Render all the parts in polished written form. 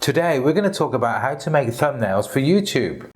Today we're going to talk about how to make thumbnails for YouTube.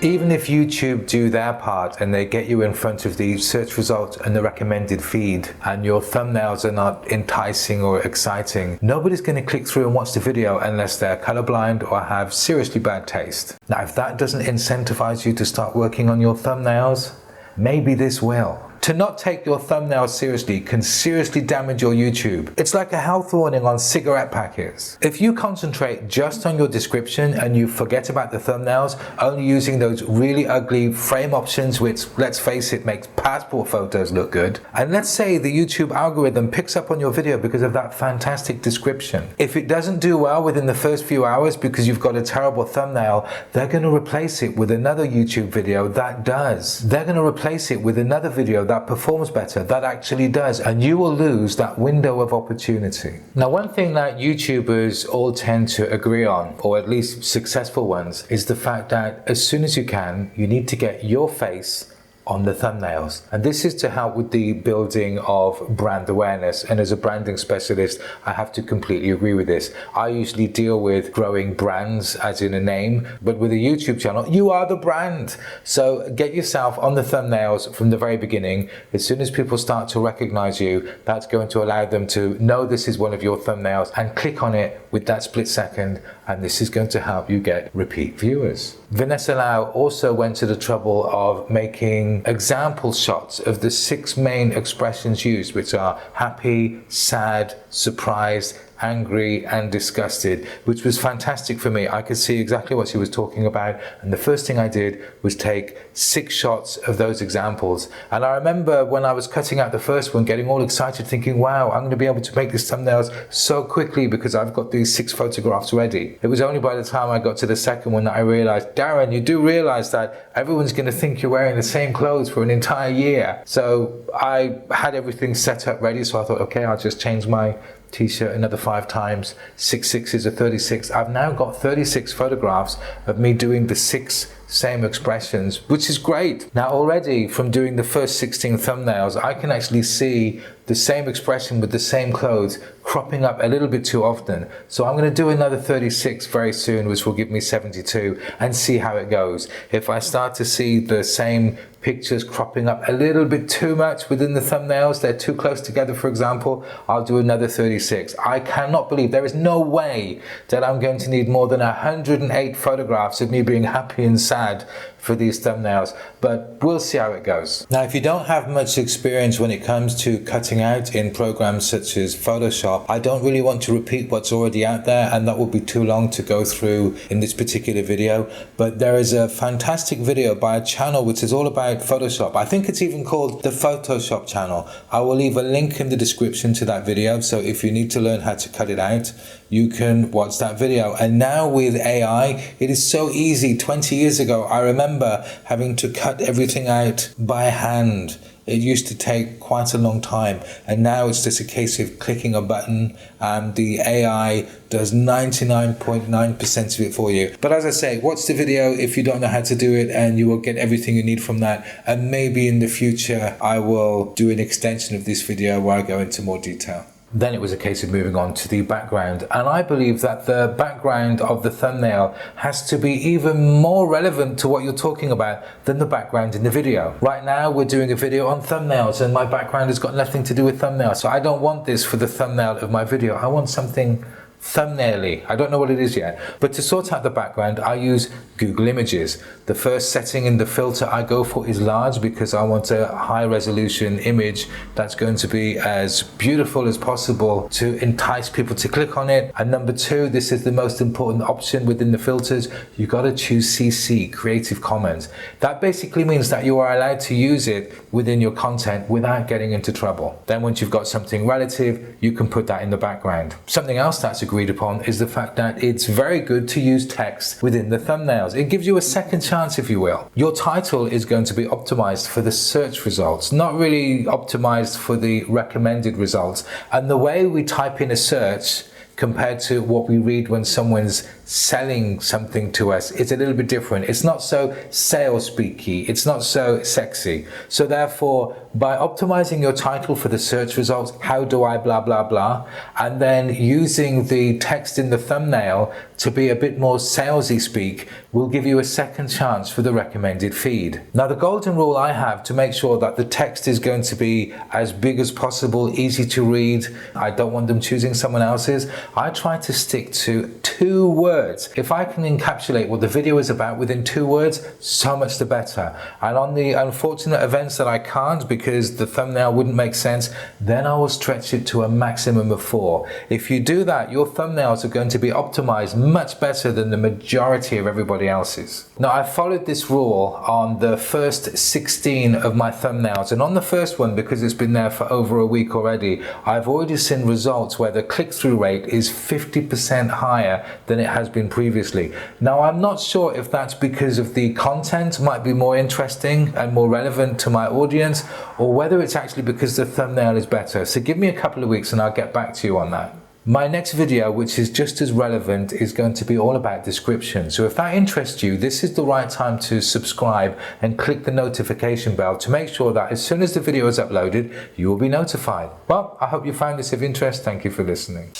Even if YouTube do their part and they get you in front of the search results and the recommended feed and your thumbnails are not enticing or exciting, nobody's going to click through and watch the video unless they're colorblind or have seriously bad taste. Now, if that doesn't incentivize you to start working on your thumbnails, maybe this will. To not take your thumbnails seriously can seriously damage your YouTube. It's like a health warning on cigarette packets. If you concentrate just on your description and you forget about the thumbnails, only using those really ugly frame options, which, let's face it, makes passport photos look good, and let's say the YouTube algorithm picks up on your video because of that fantastic description. If it doesn't do well within the first few hours because you've got a terrible thumbnail, they're going to replace it with another YouTube video that does. They're going to replace it with another video that performs better, that actually does, and you will lose that window of opportunity. Now, one thing that YouTubers all tend to agree on, or at least successful ones, is the fact that as soon as you can, you need to get your face on the thumbnails. And this is to help with the building of brand awareness. And as a branding specialist, I have to completely agree with this. I usually deal with growing brands as in a name, but with a YouTube channel, you are the brand. So get yourself on the thumbnails from the very beginning. As soon as people start to recognize you, that's going to allow them to know this is one of your thumbnails and click on it with that split second. And this is going to help you get repeat viewers. Vanessa Lau also went to the trouble of making example shots of the 6 main expressions used, which are happy, sad, surprised, angry and disgusted, which was fantastic for me. I could see exactly what she was talking about, and the first thing I did was take 6 shots of those examples. And I remember when I was cutting out the first one, getting all excited, thinking, wow, I'm going to be able to make these thumbnails so quickly because I've got these 6 photographs ready. It was only by the time I got to the second one that I realized, Darren, you do realize that everyone's going to think you're wearing the same clothes for an entire year. So I had everything set up ready, so I thought, okay, I'll just change my t-shirt another 5 times, 6 6s are 36. I've now got 36 photographs of me doing the 6 same expressions, which is great. Now already from doing the first 16 thumbnails, I can actually see the same expression with the same clothes cropping up a little bit too often. So I'm going to do another 36 very soon, which will give me 72, and see how it goes. If I start to see the same pictures cropping up a little bit too much within the thumbnails, they're too close together, for example, I'll do another 36. I cannot believe, there is no way that I'm going to need more than 108 photographs of me being happy and sad for these thumbnails, but we'll see how it goes. Now, if you don't have much experience when it comes to cutting out in programs such as Photoshop, I don't really want to repeat what's already out there, and that would be too long to go through in this particular video. But there is a fantastic video by a channel which is all about Photoshop. I think it's even called the Photoshop channel. I will leave a link in the description to that video, so if you need to learn how to cut it out, you can watch that video. And now with AI, it is so easy. 20 years ago, I remember having to cut everything out by hand. It used to take quite a long time, and now it's just a case of clicking a button and the AI does 99.9% of it for you. But as I say, watch the video if you don't know how to do it, and you will get everything you need from that. And maybe in the future I will do an extension of this video where I go into more detail. Then it was a case of moving on to the background, and I believe that the background of the thumbnail has to be even more relevant to what you're talking about than the background in the video. Right now we're doing a video on thumbnails and my background has got nothing to do with thumbnails, so I don't want this for the thumbnail of my video. I want something thumbnail-y. I don't know what it is yet, but to sort out the background I use Google Images. The first setting in the filter I go for is large because I want a high resolution image that's going to be as beautiful as possible to entice people to click on it. And number 2, this is the most important option within the filters, you got to choose CC, Creative Commons. That basically means that you are allowed to use it within your content without getting into trouble. Then once you've got something relative, you can put that in the background. Something else that's agreed upon is the fact that it's very good to use text within the thumbnails. It gives you a second chance, if you will. Your title is going to be optimized for the search results, not really optimized for the recommended results. And the way we type in a search compared to what we read when someone's selling something to us. It's a little bit different. It's not so sales speaky. It's not so sexy. So therefore, by optimizing your title for the search results, how do I blah, blah, blah, and then using the text in the thumbnail to be a bit more salesy speak, will give you a second chance for the recommended feed. Now, the golden rule I have to make sure that the text is going to be as big as possible, easy to read, I don't want them choosing someone else's, I try to stick to 2 words. If I can encapsulate what the video is about within 2 words, so much the better. And on the unfortunate events that I can't because the thumbnail wouldn't make sense, then I will stretch it to a maximum of 4. If you do that, your thumbnails are going to be optimized much better than the majority of everybody else's. Now, I followed this rule on the first 16 of my thumbnails, and on the first one, because it's been there for over a week already, I've already seen results where the click-through rate is 50% higher than it has been previously. Now, I'm not sure if that's because of the content might be more interesting and more relevant to my audience, or whether it's actually because the thumbnail is better. So give me a couple of weeks and I'll get back to you on that. My next video, which is just as relevant, is going to be all about description. So if that interests you, this is the right time to subscribe and click the notification bell to make sure that as soon as the video is uploaded, you will be notified. Well, I hope you found this of interest. Thank you for listening.